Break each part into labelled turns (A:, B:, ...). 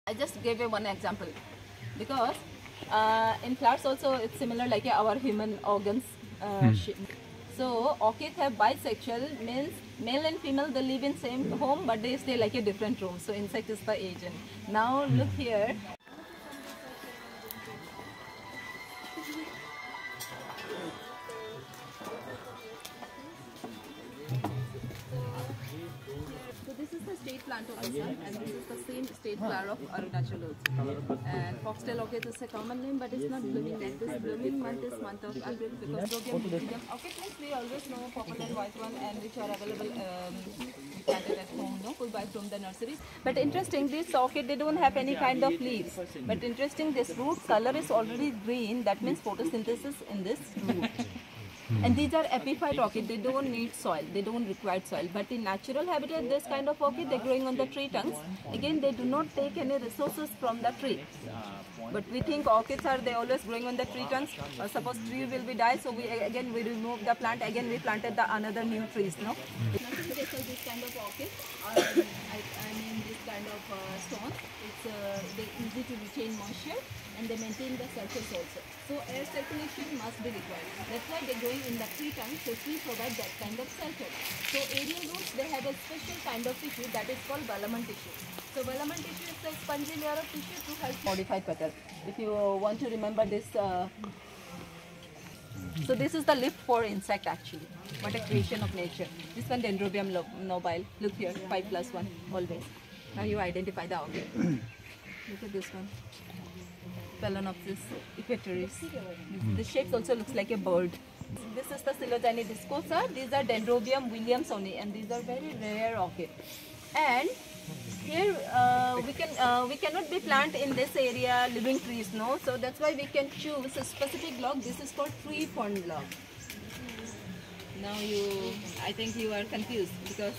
A: I just gave you one example because in flowers also it's similar like our human organs. So orchids have bisexual, means male and female they live in same home but they stay like a different room. So insect is the agent. Now look here. So this is the state plant of Assam and this is the same state flower of Arunachal also. And foxtail orchid is a common name but it's not blooming like this. Blooming month is month of April because orchid means we always know popular white one and which are available planted at home, no? We buy from the nurseries. But interesting, this orchid they don't have any kind of leaves. But interesting, this root color is already green, that means photosynthesis in this root. And these are epiphyte orchid, they don't need soil, they don't require soil. But in natural habitat, this kind of orchid, they're growing on the tree trunks. Again, they do not take any resources from the tree. But we think orchids are, they always growing on the tree trunks. Suppose tree will be die, so we remove the plant, again we planted the another new trees, no? This kind of orchid, I mean this kind of stone, they're easy to retain moisture and they maintain the surface also. So air circulation must be required. That's why they're growing in the tree trunk, so tree provide that kind of shelter. So aerial roots, they have a special kind of tissue that is called velamen tissue. So velamen tissue is a spongy layer of tissue to help modify petal. If you want to remember this, so this is the lift for insect actually. What a creation of nature. This one Dendrobium nobile. Look here, 5+1 always. Now you identify the orchid. Look at this one. Phalaenopsis equatoris. The shape also looks like a bird. This is the Coleogyne viscosa. These are Dendrobium williamsoni and these are very rare orchid. And here we cannot be plant in this area living trees, no. So that's why we can choose a specific block. This is called tree fern block. Now I think you are confused because,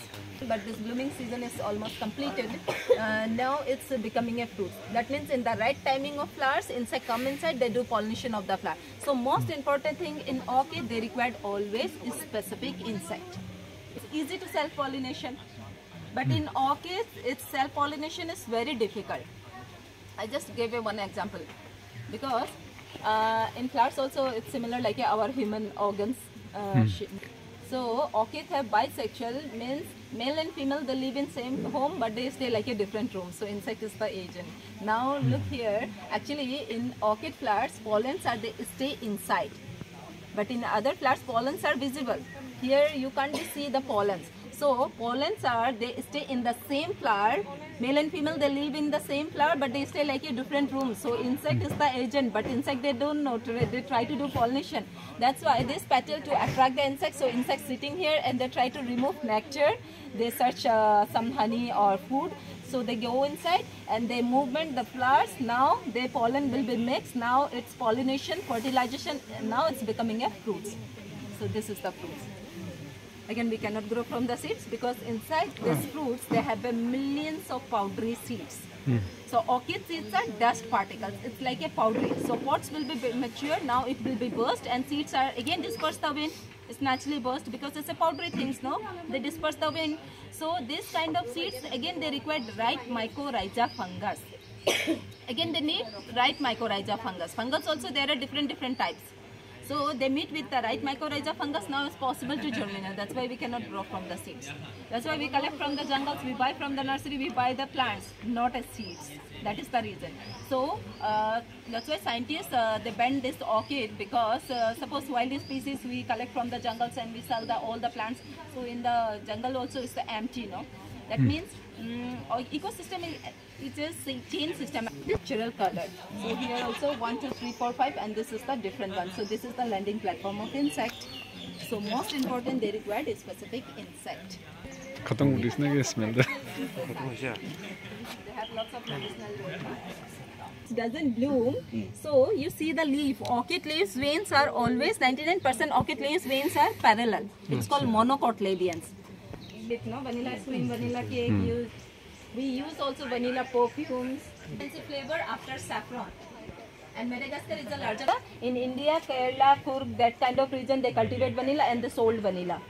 A: but this blooming season is almost completed. Now it's becoming a fruit. That means in the right timing of flowers, insect come inside, they do pollination of the flower. So most important thing in orchid, they require always is specific insect. It's easy to self-pollination, but in orchids, its self-pollination is very difficult. I just gave you one example because in flowers also it's similar like our human organs. So orchids have bisexual, means male and female they live in same home but they stay like a different room. So insect is the agent. Now look here, actually in orchid flowers pollens are they stay inside, but in other flowers pollens are visible. Here you can't see the pollens. So pollens are, they stay in the same flower, male and female they live in the same flower but they stay like a different room. So insect is the agent, but insect they don't know, they try to do pollination. That's why this petal to attract the insects. So insects sitting here and they try to remove nectar, they search some honey or food. So they go inside and they movement the flowers. Now their pollen will be mixed. Now it's pollination, fertilization, now it's becoming a fruit. So this is the fruit. Again, we cannot grow from the seeds because inside these fruits, they have millions of powdery seeds. So orchid seeds are dust particles. It's like a powdery. So pods will be mature. Now it will be burst and seeds are again dispersed the wind. It's naturally burst because it's a powdery things, no? They disperse the wind. So this kind of seeds, again they require right mycorrhiza fungus. Again they need right mycorrhiza fungus. Fungus also there are different types. So they meet with the right mycorrhiza fungus, now it's possible to germinate. That's why we cannot grow from the seeds. That's why we collect from the jungles, we buy from the nursery, we buy the plants, not as seeds. That is the reason. So that's why scientists, they ban this orchid because suppose wild species we collect from the jungles and we sell all the plants. So in the jungle also it's the empty, no? That means ecosystem is a chain system, natural color. So here also 1, 2, 3, 4, 5 and this is the different one. So this is the landing platform of insect. So most important they require a specific insect. They have lots of medicinal value. Doesn't bloom, so you see the leaf. Orchid leaves veins are always 99% orchid leaves veins are parallel. It's called monocotyledons. No, vanilla ice cream, vanilla cake. We use also vanilla perfumes. Fancy flavor after saffron. And Madagascar is the larger. In India, Kerala, Coorg, that kind of region, they cultivate vanilla and they sold vanilla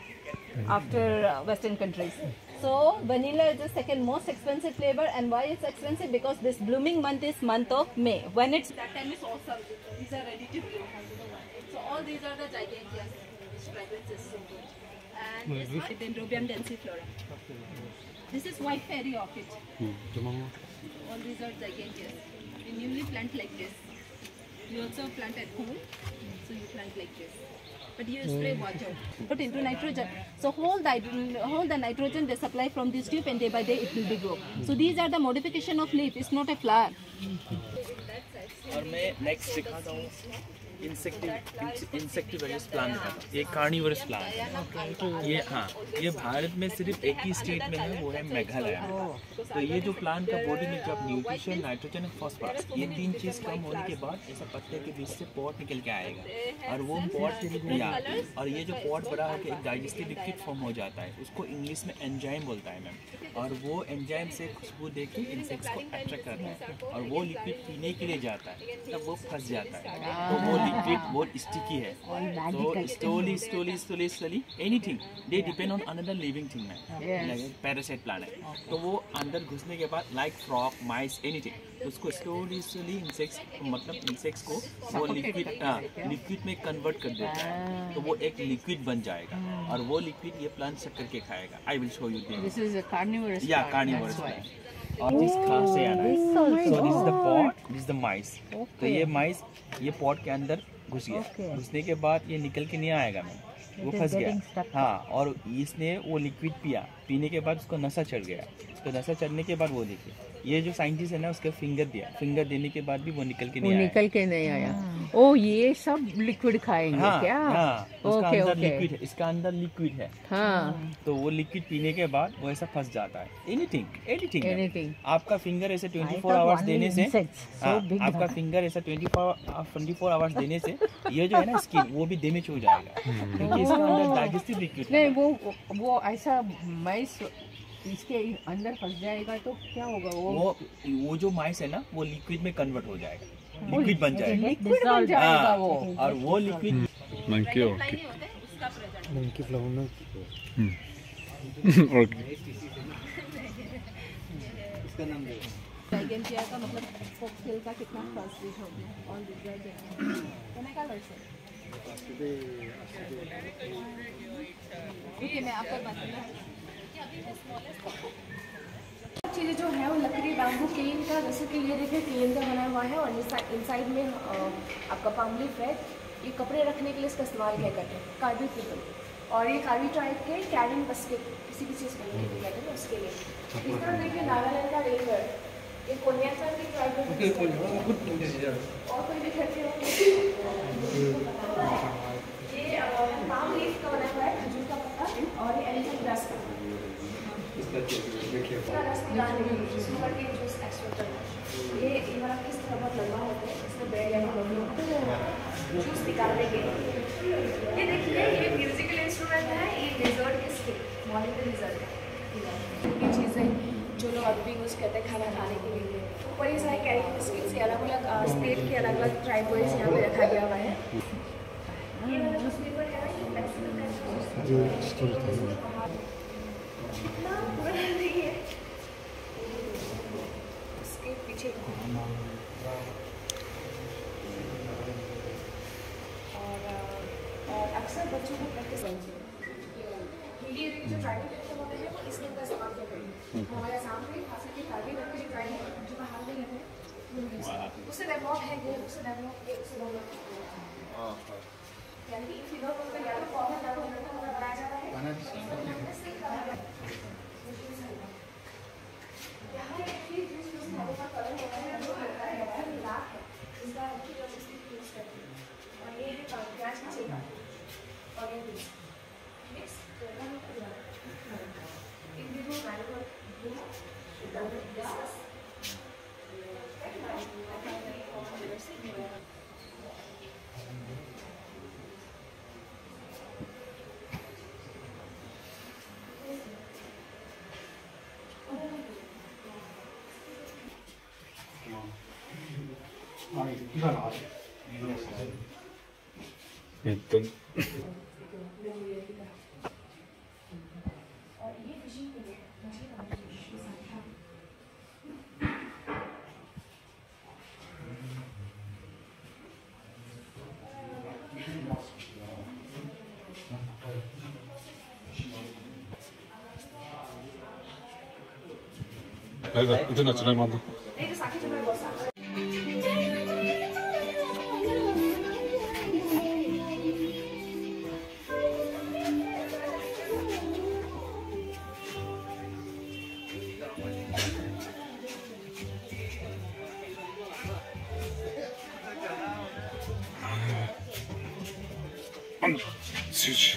A: after Western countries. So vanilla is the second most expensive flavor, and why it's expensive? Because this blooming month is month of May. When it's that time is awesome. These are ready to bloom. So all these are the giganteas. This fragrance is so good. And this is Dendrobium densiflora. This is white fairy orchid. All these are giganteas. We newly plant like this. You also plant at home, so you plant like this. But you spray water, put into nitrogen. So hold the nitrogen they supply from this tube, and day by day it will be grow. So these are the modification of leaf. It's not a flower.
B: और मैं next दिखाता हूँ insectivorous plant है, ये carnivorous plant है। ये हाँ, ये भारत में सिर्फ एक ही स्टेट में है, वो है मेघालय। तो ये जो प्लांट का बॉडी में जब न्यूट्रिशन, नाइट्रोजन और फॉस्फोरस ये तीन चीज़ कम होने के बाद ऐसा पत्ते के बीच से पॉट निकल के आएगा, और वो पॉट या और ये जो पॉट बड़ा होकर एक डाइजेस्टिव लिक्विड फॉर्म हो जाता है, उसको इंग्लिश में एंजाइम बोलता है मैम। और वो एंजाइम से खुशबू दे के इंसेक्ट्स को अट्रैक्ट करता है, और वो लिक्विड पीने के लिए जाता है, तब वो फंस जाता है। तो वो लिक्विड बहुत स्टिकी है। तो slowly anything they depend on another living thing है, पैरासाइट प्लांट है। तो वो अंदर घुसने के बाद लाइक फ्रॉग, माइस, एनीथिंग, उसको स्लोली इंसेक्ट्स को वो लिक्विड में कन्वर्ट कर देता है, तो वो एक लिक्विड बन जाएगा, और वो लिक्विड ये प्लांट सक करके खाएगा। I will show you this is a carnivorous, या कार्निवरस प्लांट। और जिस खास से आना है, so this is the pot, this is the माइस। तो ये माइस ये पॉट के अंदर घुस गया, घुसने के बाद ये निकल के नहीं आएगा मैम, वो फंस गया। हाँ, और इसने वो लिक्विड पिया, पीने के बाद उसको नशा चढ़ गया। उसको नशा चढ़ने के बाद वो देखिए, ये जो साइंटिस्ट है ना, उसके फिंगर दिया, फिंगर देने के बाद भी वो निकल के नहीं आया।
C: ओ ये सब लिक्विड खाएंगे।
B: हाँ,
C: क्या?
B: हाँ, उसका अंदर लिक्विड है, इसका अंदर लिक्विड है।
C: हाँ,
B: तो वो लिक्विड पीने के बाद वो ऐसा फंस जाता है। एनीथिंग आपका फिंगर ऐसे 24 आवर्स देने से, आपका फिंगर ऐसा 24 आवर्स देने से ये जो है ना स्किन, वो भी डैमेज हो जाएगा, क्योंकि इसके अंदर डाइजेस्टिव लिक्विड
C: नहीं, वो ऐसा माइस इसके अंदर फंस जाएगा तो क्या होगा?
B: वो जो माइस है ना, वो लिक्विड में कन्वर्ट हो जाएगा, लिक्विड बन
C: जाएगा वो,
B: और वो लिक्विड
D: मंकी फ्लावर ओके।
B: इसका नाम दे
A: Gigantea का मतलब फोक्सटेल का कितना ट्रांसलेट हो गया ऑन दिस गाइड कलर से। ओके, मैं आपको बताऊंगा कि अभी मैं स्मॉलेस्ट
E: चीज़ें जो है वो लकड़ी बैम्बू केन का, जैसे कि ये देखिए केन का बना हुआ है, और इनसाइड में आपका पाम लीफ है। ये कपड़े रखने के लिए इसका इस्तेमाल क्या करते हैं, कार्बी पीपल, और ये कार्बी ट्राइब के कैरिंग बस्केट किसी भी चीज़ बनने के लिए कहते हैं उसके लिए। इस तरह देखिए नागालैंड का रेंगर, ये कोन्यासा की ट्राइब और कोई भी कहते हो। ये पाम लीफ का बना हुआ है, खजूर का पत्ता, और ये एलिफेंट ग्रास का ये वाला किस तरह बहुत लंबा होता है, इसमें बेड या जूस निकालने के लिए। ये देखिए, ये म्यूजिकल इंस्ट्रूमेंट है, ये लिजर्ड के स्टिक, मॉलिक्यूलर लिजर्ड है। ये चीज़ें जो लोग अभी यूज़ करते हैं खाना खाने के लिए, ऊपर ये सारे कैरिंग बिस्किट्स के अलग अलग स्टेट के अलग अलग ट्राइब वाइज यहाँ पे रखा गया हुआ है। ये वाला जूस पेपर है, ये फ्लेक्सिबल है, उसके पीछे और अक्सर बच्चों को प्रैक्टिस ये जो ड्राइविंग होते हैं वो इसलिए इस्तेमाल करते हैं। हमारे सामने खास करके ड्राइविंग करके जो ड्राइविंग जो बाहर में रहते हैं उससे डेवलप है, ये उससे डेवलप यानी कि फिगर को या तो फॉर्मल या तो बनाया जाता है। यहाँ एक चीज़ जिसमें हमारे पास कलर होता है वो होता है लाख है, इसका यूज़ करते हैं, और ये है प्याज की छिलका और ये मिक्स इंडिविजुअल मैनुअल और ये फिशिंग के लिए
D: itu natural madu.
E: ଏଇଠି ସାକ୍ଷୀ ଚନ୍ଦ୍ର ବସା
D: Switch.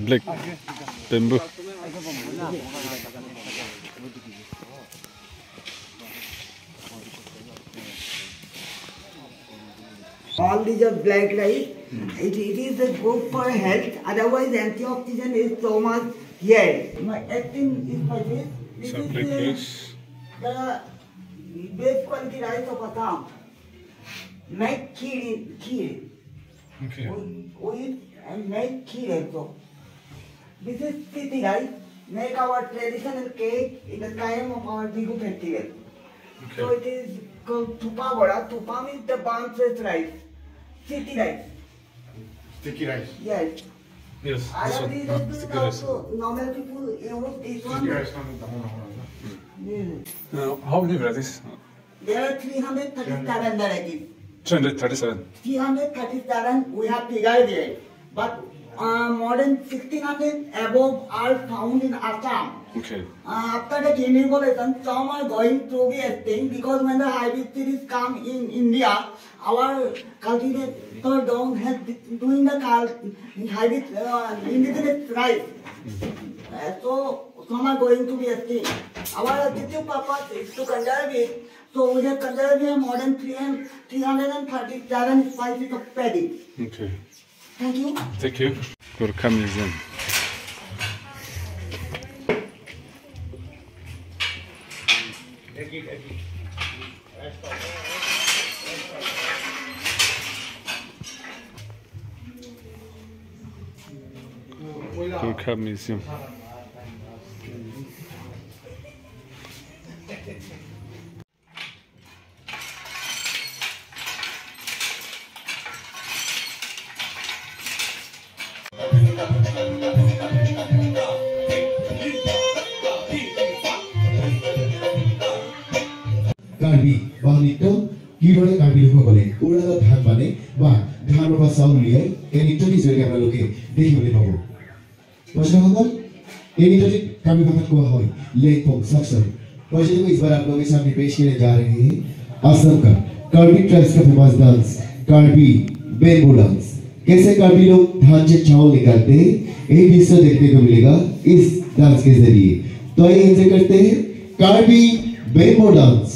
D: Black bamboo.
F: All these are black rice. It is good for health. Otherwise, antioxidant is so much here. My acting is my this. This
D: So black
F: is
D: rice.
F: the best quality rice of Assam. Make kheer.
D: Okay.
F: We and make kheer also. This is city rice. Make our traditional cake in the time of our Bihu festival. So it is called thupa vada. Thupa means the bounces rice. City rice.
D: Sticky rice.
F: Yes.
D: Yes. This
F: Other
D: one.
F: regions
D: Sticky rice.
F: also normal people use this one.
D: Sticky rice one.
F: Yes.
D: How many varieties?
F: There are 337 varieties.
D: 237.
F: 337 we have figured there. But more than 1600 above are found in Assam.
D: Okay.
F: After the gene evolution, some are going to be extinct because when the hybrid series come in India, our cultivator don't have doing the hybrid indigenous rice. So some are going to be extinct. Our objective purpose is to conserve it. So we have conserved more than 337 species of paddy.
D: Okay.
F: Thank you.
D: Thank you. Gorkha Museum. Gorkha Museum.
G: Karbi বা নৃত্য কিদৰে কাৰ্বি লোকসকলে উৰালত ধান বানে বা ধানৰ পৰা চাউল উলিয়াই এই নৃত্যটিৰ জৰিয়তে আপোনালোকে দেখিবলৈ পাব। দৰ্শকসকল, এই नृत्यটি कार्बी भाषा कोहा है लेपो सक्सर। वैसे तो इस बार आप लोगों के सामने पेश किए जा रहे हैं असम का कार्बी ट्राइब्स का famous dance Karbi bamboo dance. कैसे कार्बी लोग धान से चावल निकालते हैं यही दृश्य देखने को मिलेगा इस डांस के जरिए। तो आइए एंजॉय करते हैं Karbi bamboo dance.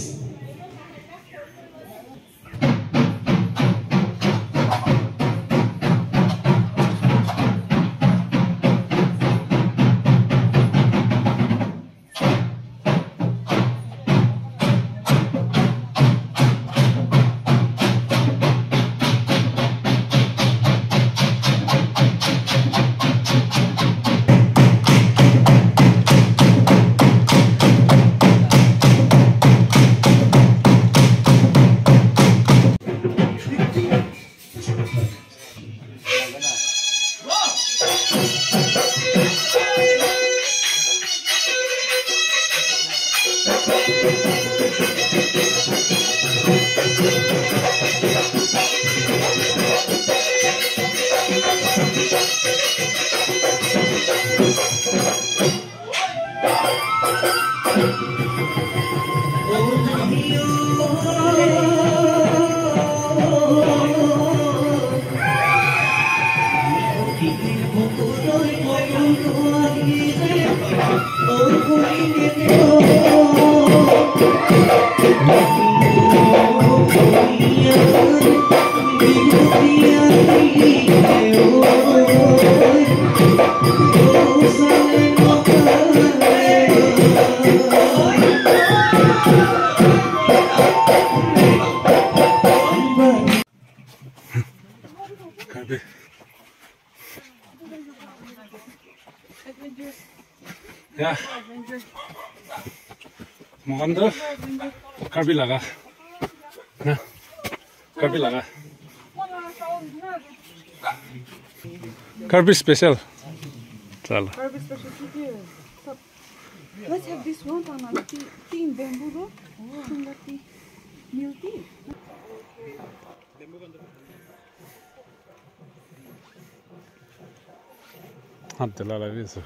H: Oh
D: Mondo, Karbi laga. Na, Karbi laga. Karbi special. Chalo.
H: Karbi special let's have this one on tea in bamboo rope. Oh, tea. Milk tea.
D: Hatta la visa.